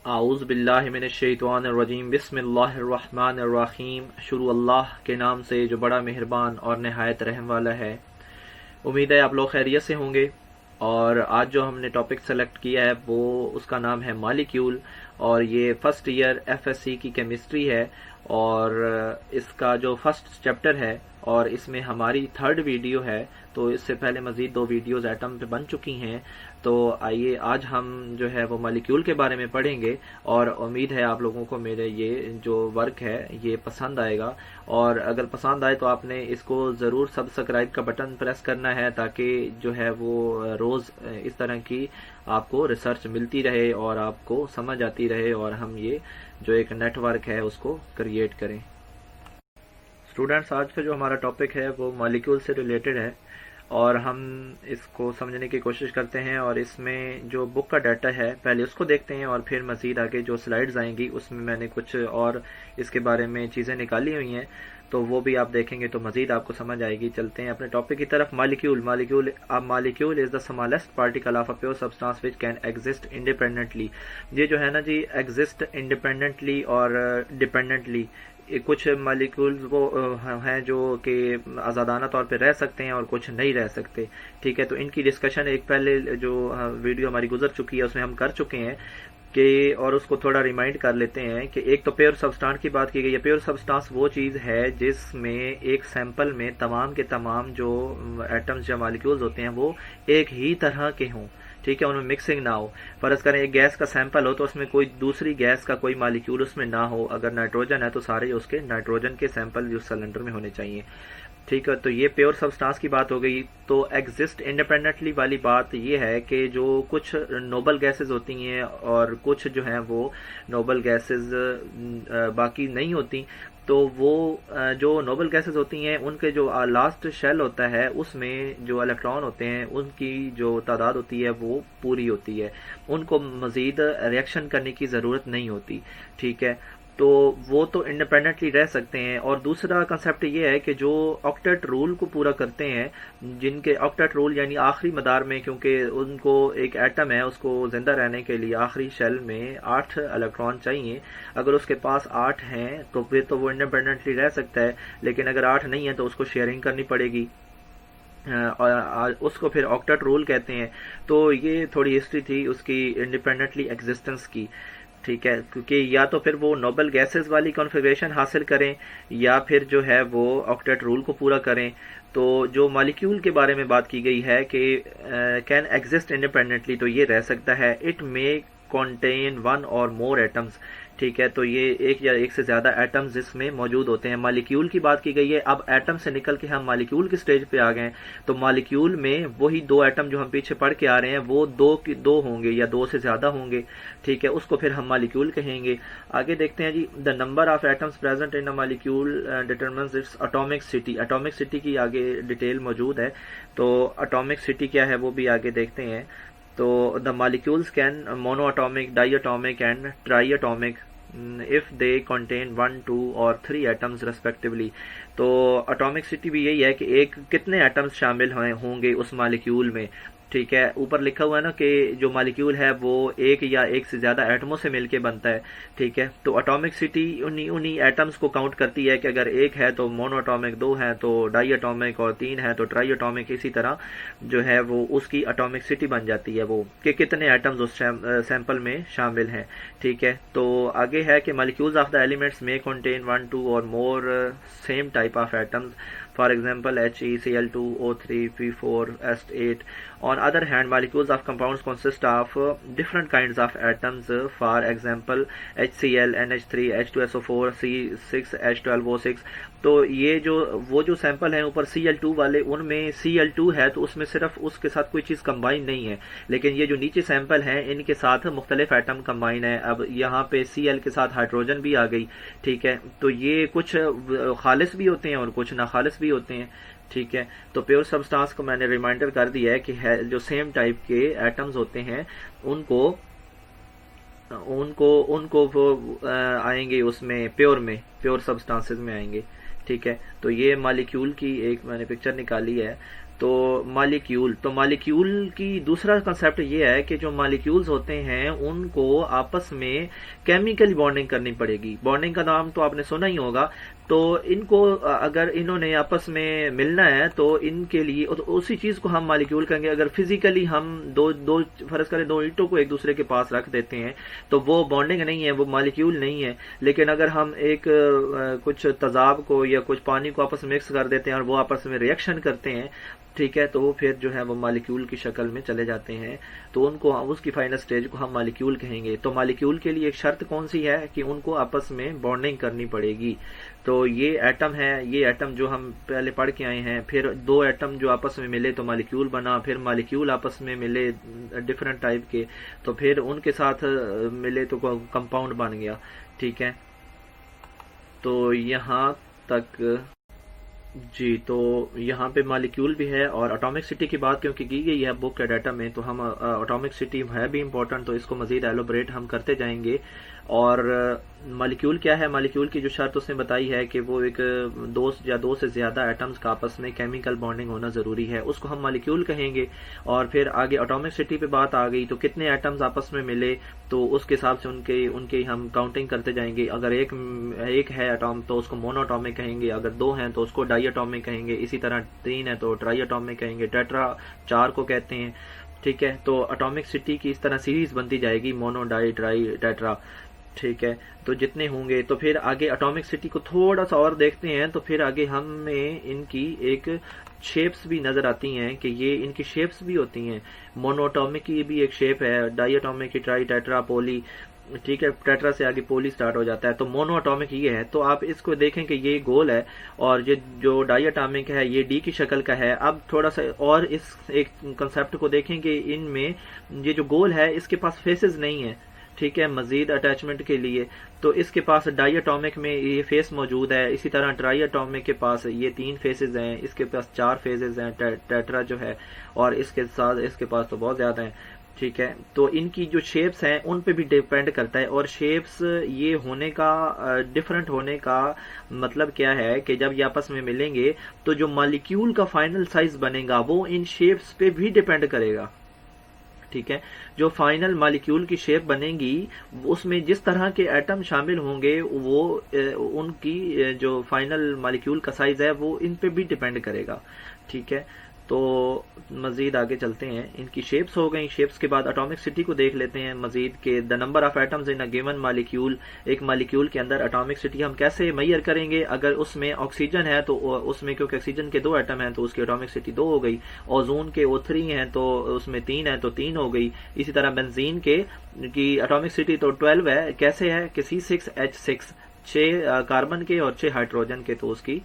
اعوذ باللہ من الشیطان الرجیم بسم اللہ الرحمن الرحیم شروع اللہ کے نام سے جو بڑا مہربان اور نہایت رحم والا ہے۔ امید ہے آپ لوگ خیریت سے ہوں گے، اور آج جو ہم نے ٹاپک سلیکٹ کیا ہے وہ اس کا نام ہے مالیکیول، اور یہ first year F S C کی کیمسٹری ہے، اور اس کا جو فرسٹ چیپٹر ہے اور اس میں ہماری تھرڈ ویڈیو ہے۔ تو اس سے پہلے مزید 2 ویڈیوز ایٹم پہ بن چکی ہیں، تو آئیے آج ہم جو ہے وہ مالیکیول کے بارے میں پڑھیں گے، اور امید ہے آپ لوگوں کو میرے یہ جو ورک ہے یہ پسند آئے گا، اور اگر پسند آئے تو آپ نے اس کو ضرور سبسکرائب کا بٹن پریس کرنا ہے، تاکہ جو ہے وہ روز اس طرح کی آپ کو ریسرچ ملتی رہے اور آپ کو سمجھ آتی رہے، اور ہم یہ جو ایک نیٹ ورک ہے اس کو کریٹ کریں۔ اسٹوڈینٹس، آج کا جو ہمارا ٹاپک ہے وہ مالیکیول سے ریلیٹڈ ہے، اور ہم اس کو سمجھنے کی کوشش کرتے ہیں، اور اس میں جو بک کا ڈیٹا ہے پہلے اس کو دیکھتے ہیں، اور پھر مزید آگے جو سلائیڈز آئیں گی اس میں نے کچھ اور اس کے بارے میں چیزیں نکالی ہوئی ہیں، تو وہ بھی آپ دیکھیں گے تو مزید آپ کو سمجھ آئے گی۔ چلتے ہیں اپنے ٹاپک کی طرف۔ Molecule is the smallest particle of a pure substance which can exist independently. یہ جو ہے نا جی، ایگزسٹ انڈیپینڈنٹلی اور ڈیپینڈنٹلی، کچھ مالیکولز وہ ہیں جو کہ آزادانہ طور پہ رہ سکتے ہیں اور کچھ نہیں رہ سکتے، ٹھیک ہے۔ تو ان کی ڈسکشن ایک پہلے جو ویڈیو ہماری گزر چکی ہے اس میں ہم کر چکے ہیں کہ، اور اس کو تھوڑا ریمائنڈ کر لیتے ہیں کہ ایک تو پیور سبسٹانس کی بات کی گئی ہے۔ پیور سبسٹانس وہ چیز ہے جس میں ایک سیمپل میں تمام کے تمام جو ایٹمز یا مالیکولز ہوتے ہیں وہ ایک ہی طرح کے ہوں، ٹھیک ہے، ان میں مکسنگ نہ ہو۔ فرض کریں ایک گیس کا سیمپل ہو تو اس میں کوئی دوسری گیس کا کوئی مالیکیول اس میں نہ ہو، اگر نائٹروجن ہے تو سارے اس کے نائٹروجن کے سیمپل بھی اس سلنڈر میں ہونے چاہیے، ٹھیک ہے۔ تو یہ پیور سبسٹانس کی بات ہو گئی۔ تو ایگزسٹ انڈیپینڈنٹلی والی بات یہ ہے کہ جو کچھ نوبل گیسز ہوتی ہیں اور کچھ جو ہیں وہ نوبل گیسز باقی نہیں ہوتی، تو وہ جو نوبل گیسز ہوتی ہیں ان کے جو لاسٹ شیل ہوتا ہے اس میں جو الیکٹران ہوتے ہیں ان کی جو تعداد ہوتی ہے وہ پوری ہوتی ہے، ان کو مزید ریئیکشن کرنے کی ضرورت نہیں ہوتی، ٹھیک ہے۔ تو وہ تو انڈیپینڈنٹلی رہ سکتے ہیں۔ اور دوسرا کنسیپٹ یہ ہے کہ جو آکٹیٹ رول کو پورا کرتے ہیں، جن کے آکٹیٹ رول یعنی آخری مدار میں، کیونکہ ان کو ایک ایٹم ہے اس کو زندہ رہنے کے لیے آخری شیل میں 8 الیکٹران چاہیے، اگر اس کے پاس 8 ہیں تو پھر تو وہ انڈیپینڈنٹلی رہ سکتا ہے، لیکن اگر 8 نہیں ہے تو اس کو شیئرنگ کرنی پڑے گی، اور اس کو پھر آکٹیٹ رول کہتے ہیں۔ تو یہ تھوڑی ہسٹری تھی اس کی انڈیپینڈنٹلی ایگزسٹنس کی، ٹھیک ہے، کیونکہ یا تو پھر وہ نوبل گیسز والی کنفیگریشن حاصل کریں یا پھر جو ہے وہ آکٹیٹ رول کو پورا کریں۔ تو جو مالیکیول کے بارے میں بات کی گئی ہے کہ کین ایگزسٹ انڈیپینڈنٹلی، تو یہ رہ سکتا ہے۔ اٹ میں contain one or more atoms، ٹھیک ہے، تو یہ ایک یا ایک سے زیادہ ایٹمز اس میں موجود ہوتے ہیں۔ مالیکیول کی بات کی گئی ہے۔ اب ایٹم سے نکل کے ہم مالیکیول کی سٹیج پہ آ گئے ہیں، تو مالیکیول میں وہی 2 ایٹم جو ہم پیچھے پڑھ کے آ رہے ہیں وہ 2 ہوں گے یا 2 سے زیادہ ہوں گے، ٹھیک ہے، اس کو پھر ہم مالیکیول کہیں گے۔ آگے دیکھتے ہیں جی، the number of atoms present in a molecule determines its atomicity. Atomicity کی آگے ڈیٹیل موجود ہے، تو اٹامک سٹی کیا ہے وہ بھی آگے دیکھتے ہیں۔ تو the molecules can monoatomic, diatomic and triatomic if they contain 1, 2 or 3 atoms respectively۔ تو اٹامک سٹی بھی یہی ہے کہ ایک کتنے ایٹمز شامل ہوں گے اس مالیکیول میں، ٹھیک ہے۔ اوپر لکھا ہوا ہے نا کہ جو مالیکیول ہے وہ ایک یا ایک سے زیادہ ایٹموں سے مل کے بنتا ہے، ٹھیک ہے۔ تو اٹامک سٹی انہی ایٹمز کو کاؤنٹ کرتی ہے کہ اگر ایک ہے تو مونو اٹامک، 2 ہیں تو ڈائی اٹامک، اور 3 ہے تو ٹرائی اٹامک، اسی طرح جو ہے وہ اس کی اٹامک سٹی بن جاتی ہے وہ کہ کتنے ایٹمز اس سیمپل میں شامل ہیں، ٹھیک ہے۔ تو آگے ہے کہ مالیکیولز آف دا ایلیمنٹس میں کنٹین 1, 2 اور more same type of atoms, for example HeCl2, O3, P4, S8. On other hand, molecules of compounds consist of different kinds of atoms, for example HCl, NH3, H2SO4, C6, H12O6. تو یہ وہ جو sample ہیں اوپر Cl2 والے، ان میں Cl2 ہے تو اس میں صرف اس کے ساتھ کوئی چیز کمبائن نہیں ہے، لیکن یہ جو نیچے سیمپل ہیں ان کے ساتھ مختلف ایٹم کمبائن ہے۔ اب یہاں پہ Cl کے ساتھ ہائیڈروجن بھی آ گئی، ٹھیک ہے۔ تو یہ کچھ خالص بھی ہوتے ہیں اور کچھ ناخالص بھی ہوتے ہیں، ٹھیک ہے۔ تو پیور سبسٹانس کو میں نے ریمائنڈر کر دیا ہے کہ جو سیم ٹائپ کے ایٹمز ہوتے ہیں ان کو وہ آئیں گے اس میں پیور سبسٹانسز میں آئیں گے، ٹھیک ہے۔ تو یہ مالیکیول کی ایک میں نے پکچر نکالی ہے۔ تو مالیکیول کی دوسرا کنسیپٹ یہ ہے کہ جو مالیکیولز ہوتے ہیں ان کو آپس میں کیمیکل بانڈنگ کرنی پڑے گی. بانڈنگ کا نام تو آپ نے سنا ہی ہوگا. تو ان کو اگر انہوں نے آپس میں ملنا ہے تو ان کے لیے اسی چیز کو ہم مالیکیول کہیں گے. اگر فزیکلی ہم دو فرض کریں دو اینٹوں کو ایک دوسرے کے پاس رکھ دیتے ہیں تو وہ بانڈنگ نہیں ہے, وہ مالیکیول نہیں ہے. لیکن اگر ہم ایک کچھ تیزاب کو یا کچھ پانی کو آپس میں مکس کر دیتے ہیں اور وہ آپس میں ریئیکشن کرتے ہیں, ٹھیک ہے, تو وہ پھر جو ہے وہ مالیکیول کی شکل میں چلے جاتے ہیں. تو ان کو اس کی فائنل سٹیج کو ہم مالیکیول کہیں گے. تو مالیکیول کے لیے ایک شرط کون سی ہے کہ ان کو آپس میں بانڈنگ کرنی پڑے گی. تو یہ ایٹم ہے, یہ ایٹم جو ہم پہلے پڑھ کے آئے ہیں. پھر دو ایٹم جو آپس میں ملے تو مالیکیول بنا, پھر مالیکیول آپس میں ملے ڈفرنٹ ٹائپ کے تو پھر ان کے ساتھ ملے تو کمپاؤنڈ بن گیا. ٹھیک ہے, تو یہاں تک جی. تو یہاں پہ مالیکیول بھی ہے اور اٹامک سٹی کی بات کیونکہ کی گئی ہے بک کے ڈیٹا میں, تو ہم اٹامک سٹی ہے بھی امپورٹنٹ, تو اس کو مزید ایلوبریٹ ہم کرتے جائیں گے. اور مالیکیول کیا ہے, مالیکیول کی جو شرط اس نے بتائی ہے کہ وہ ایک دو سے زیادہ ایٹمز کا آپس میں کیمیکل بانڈنگ ہونا ضروری ہے, اس کو ہم مالیکیول کہیں گے. اور پھر آگے اٹامک سٹی پہ بات آ گئی تو کتنے ایٹمز آپس میں ملے تو اس کے حساب سے ان کے ہم کاؤنٹنگ کرتے جائیں گے. اگر ایک ہے ایٹم تو اس کو مونو اٹامک کہیں گے, اگر دو ہیں تو اس کو ڈائی اٹامک کہیں گے, اسی طرح تین ہے تو ٹرائی اٹامک کہیں گے, ٹیٹرا چار کو کہتے ہیں. ٹھیک ہے, تو اٹامک سٹی کی اس طرح سیریز بنتی جائے گی, مونو ڈائی ٹرائی ٹیٹرا. ٹھیک ہے, تو جتنے ہوں گے تو پھر آگے اٹامک سٹی کو تھوڑا سا اور دیکھتے ہیں تو پھر آگے ہمیں ان کی ایک شیپس بھی نظر آتی ہیں کہ یہ ان کی شیپس بھی ہوتی ہیں. مونو اٹامک کی بھی ایک شیپ ہے, ڈائی اٹامک کی ٹرائی ٹیٹرا پولی. ٹھیک ہے, ٹیٹرا سے آگے پولی سٹارٹ ہو جاتا ہے. تو مونو اٹامک یہ ہے, تو آپ اس کو دیکھیں کہ یہ گول ہے اور یہ جو ڈائی اٹامک ہے یہ ڈی کی شکل کا ہے. اب تھوڑا سا اور اس ایک کنسیپٹ کو دیکھیں کہ ان میں یہ جو گول ہے اس کے پاس فیسز نہیں ہے. ٹھیک ہے, مزید اٹیچمنٹ کے لیے تو اس کے پاس ڈائی اٹامک میں یہ فیس موجود ہے. اسی طرح ٹرائی اٹامک کے پاس یہ 3 فیسز ہیں, اس کے پاس 4 فیسز ہیں ٹیٹرا جو ہے, اور اس کے ساتھ اس کے پاس تو بہت زیادہ ہیں. ٹھیک ہے, تو ان کی جو شیپس ہیں ان پہ بھی ڈیپینڈ کرتا ہے. اور شیپس یہ ہونے کا ڈفرنٹ ہونے کا مطلب کیا ہے کہ جب یہ آپس میں ملیں گے تو جو مالیکیول کا فائنل سائز بنے گا وہ ان شیپس پہ بھی ڈیپینڈ کرے گا. ٹھیک ہے, جو فائنل مالیکیول کی شیپ بنے گی اس میں جس طرح کے ایٹم شامل ہوں گے وہ ان کی جو فائنل مالیکیول کا سائز ہے وہ ان پہ بھی ڈیپینڈ کرے گا. ٹھیک ہے, تو مزید آگے چلتے ہیں. ان کی شیپس ہو گئیں, شیپس کے بعد اٹامک سٹی کو دیکھ لیتے ہیں مزید کہ دا number of atoms in a given molecule. ایک مالیکیول کے اندر اٹامک سٹی ہم کیسے میئر کریں گے؟ اگر اس میں آکسیجن ہے تو اس میں کیونکہ آکسیجن کے 2 ایٹم ہیں تو اس کی اٹامک سٹی 2 ہو گئی. اوزون کے O3 ہیں تو اس میں 3 ہیں تو 3 ہو گئی. اسی طرح بنزین کی اٹامک سٹی تو 12 ہے. کیسے ہے کہ C6H6 6 کاربن کے اور 6 ہائیڈروجن کے تو اس کی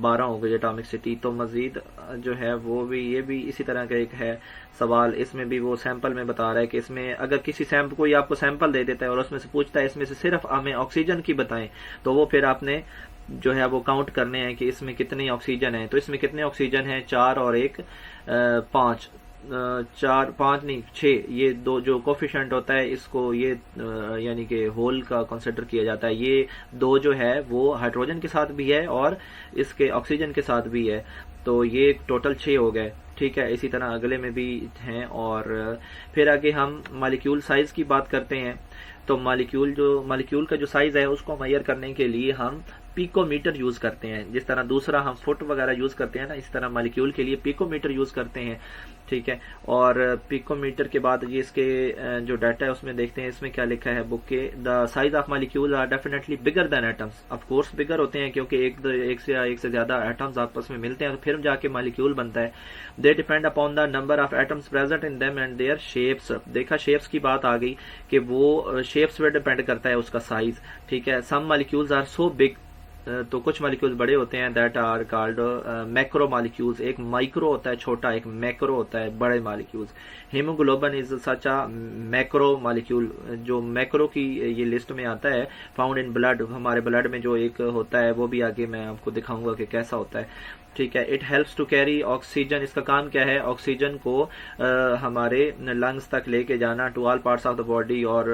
12 ہو گئی اٹامک سٹی. تو مزید جو ہے وہ بھی یہ بھی اسی طرح کا ایک ہے سوال. اس میں بھی وہ سیمپل میں بتا رہا ہے کہ اس میں اگر کسی سیمپل کوئی آپ کو سیمپل دے دیتا ہے اور اس میں سے پوچھتا ہے اس میں سے صرف ہمیں آکسیجن کی بتائیں تو وہ پھر آپ نے جو ہے وہ کاؤنٹ کرنے ہیں کہ اس میں کتنے آکسیجن ہیں. تو اس میں کتنے آکسیجن ہیں؟ 4 اور 1 5 4 5 نہیں 6. یہ دو جو کوفیشنٹ ہوتا ہے اس کو یہ یعنی کہ ہول کا کنسیڈر کیا جاتا ہے. یہ 2 جو ہے وہ ہائیڈروجن کے ساتھ بھی ہے اور اس کے آکسیجن کے ساتھ بھی ہے, تو یہ ٹوٹل 6 ہو گئے. ٹھیک ہے, اسی طرح اگلے میں بھی ہیں. اور پھر آگے ہم مالیکیول سائز کی بات کرتے ہیں. تو مالیکیول کا جو سائز ہے اس کو میئر کرنے کے لیے ہم پیکو میٹر یوز کرتے ہیں. جس طرح دوسرا ہم فٹ وغیرہ یوز کرتے ہیں نا, اس طرح مالیکیول کے لیے پیکو میٹر یوز کرتے ہیں. ٹھیک ہے, اور پیکو میٹر کے بعد یہ اس کے جو ڈیٹا ہے اس میں دیکھتے ہیں اس میں کیا لکھا ہے بک کے. The size of molecule are definitely bigger than atoms. Of course bigger ہوتے ہیں کیونکہ ایک سے زیادہ ایٹمز آپس میں ملتے ہیں تو پھر جا کے مالیکیول بنتا ہے. They depend upon the number of atoms present in them and their shapes. دیکھا شیپس کی بات آ گئی کہ وہ شیپس پہ ڈیپینڈ کرتا ہے اس کا سائز. ٹھیک ہے, some molecules are so big, تو کچھ مالیکیولز بڑے ہوتے ہیں that are called macro molecules. ایک مائکرو ہوتا ہے چھوٹا, ایک میکرو ہوتا ہے بڑے molecules. Haemoglobin is such a macro molecule, جو میکرو کی یہ لسٹ میں آتا ہے. فاؤنڈ ان بلڈ, ہمارے بلڈ میں جو ایک ہوتا ہے وہ بھی آگے میں آپ کو دکھاؤں گا کہ کیسا ہوتا ہے. ٹھیک ہے, it helps to carry oxygen. اس کا کام کیا ہے؟ آکسیجن کو ہمارے لنگس تک لے کے جانا, to all parts of the body. اور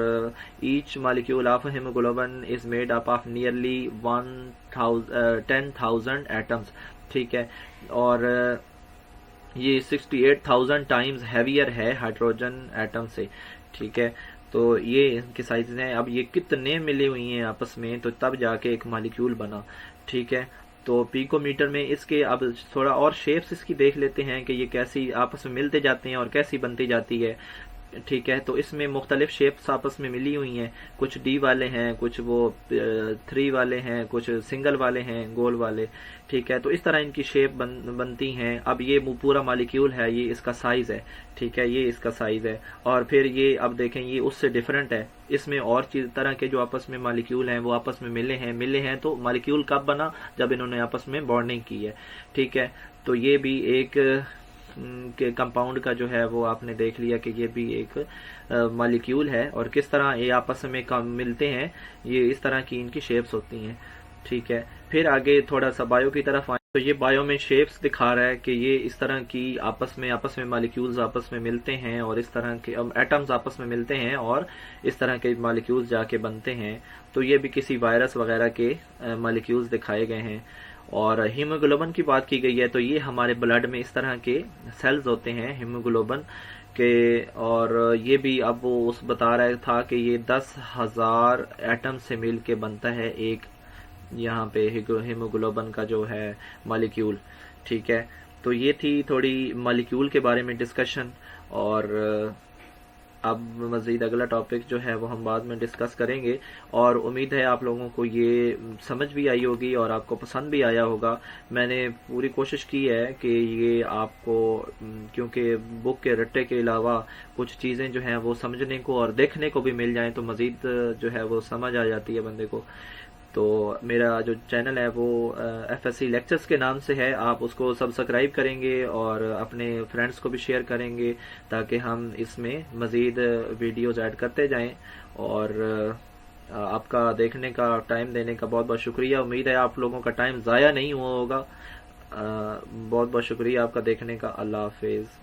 each molecule of haemoglobin is made up of nearly 10,000 atoms. ٹھیک ہے, اور یہ 68,000 ٹائمز ہیویئر ہے ہائیڈروجن ایٹم سے، ٹھیک ہے. تو یہ ان کی سائزز ہیں. اب یہ کتنے ملی ہوئی ہیں آپس میں تو تب جا کے ایک مالیکیول بنا، ٹھیک ہے. تو پیکو میٹر میں اس کے اب تھوڑا اور شیپس اس کی دیکھ لیتے ہیں کہ یہ کیسی آپس میں ملتے جاتے ہیں اور کیسی بنتی جاتی ہے، ٹھیک ہے. تو اس میں مختلف شیپس آپس میں ملی ہوئی ہیں، کچھ ڈی والے ہیں، کچھ وہ 3 والے ہیں، کچھ سنگل والے ہیں گول والے، ٹھیک ہے. تو اس طرح ان کی شیپ بنتی ہیں. اب یہ پورا مالیکیول ہے، یہ اس کا سائز ہے، ٹھیک ہے. یہ اس کا سائز ہے. اور پھر یہ اب دیکھیں یہ اس سے ڈیفرنٹ ہے. اس میں اور طرح کے جو آپس میں مالیکیول ہیں وہ آپس میں ملے ہیں. تو مالیکیول کب بنا؟ جب انہوں نے آپس میں بانڈنگ کی ہے، ٹھیک ہے. تو یہ بھی ایک کہ کمپاؤنڈ کا جو ہے وہ آپ نے دیکھ لیا کہ یہ بھی ایک مالیکیول ہے، اور کس طرح یہ آپس میں ملتے ہیں، یہ اس طرح کی ان کی شیپس ہوتی ہیں، ٹھیک ہے. پھر آگے تھوڑا سا بایو کی طرف آئیں تو یہ بایو میں شیپس دکھا رہا ہے کہ یہ اس طرح کی آپس میں مالیکیولز آپس میں ملتے ہیں، اور اس طرح کے ایٹمز آپس میں ملتے ہیں اور اس طرح کے مالیکیولز جا کے بنتے ہیں. تو یہ بھی کسی وائرس وغیرہ کے مالیکیولز دکھائے گئے ہیں. اور ہیموگلوبن کی بات کی گئی ہے تو یہ ہمارے بلڈ میں اس طرح کے سیلز ہوتے ہیں ہیموگلوبن کے. اور یہ بھی اب وہ اس بتا رہا تھا کہ یہ 10,000 ایٹم سے مل کے بنتا ہے ایک یہاں پہ ہیموگلوبن کا جو ہے مالیکیول، ٹھیک ہے. تو یہ تھی تھوڑی مالیکیول کے بارے میں ڈسکشن. اور اب مزید اگلا ٹاپک جو ہے وہ ہم بعد میں ڈسکس کریں گے. اور امید ہے آپ لوگوں کو یہ سمجھ بھی آئی ہوگی اور آپ کو پسند بھی آیا ہوگا. میں نے پوری کوشش کی ہے کہ یہ آپ کو، کیونکہ بک کے رٹے کے علاوہ کچھ چیزیں جو ہیں وہ سمجھنے کو اور دیکھنے کو بھی مل جائیں تو مزید جو ہے وہ سمجھ آ جاتی ہے بندے کو. تو میرا جو چینل ہے وہ FSC لیکچرز کے نام سے ہے. آپ اس کو سبسکرائب کریں گے اور اپنے فرینڈز کو بھی شیئر کریں گے تاکہ ہم اس میں مزید ویڈیوز ایڈ کرتے جائیں. اور آپ کا دیکھنے کا، ٹائم دینے کا بہت بہت شکریہ. امید ہے آپ لوگوں کا ٹائم ضائع نہیں ہوا ہوگا. بہت بہت شکریہ آپ کا دیکھنے کا. اللہ حافظ.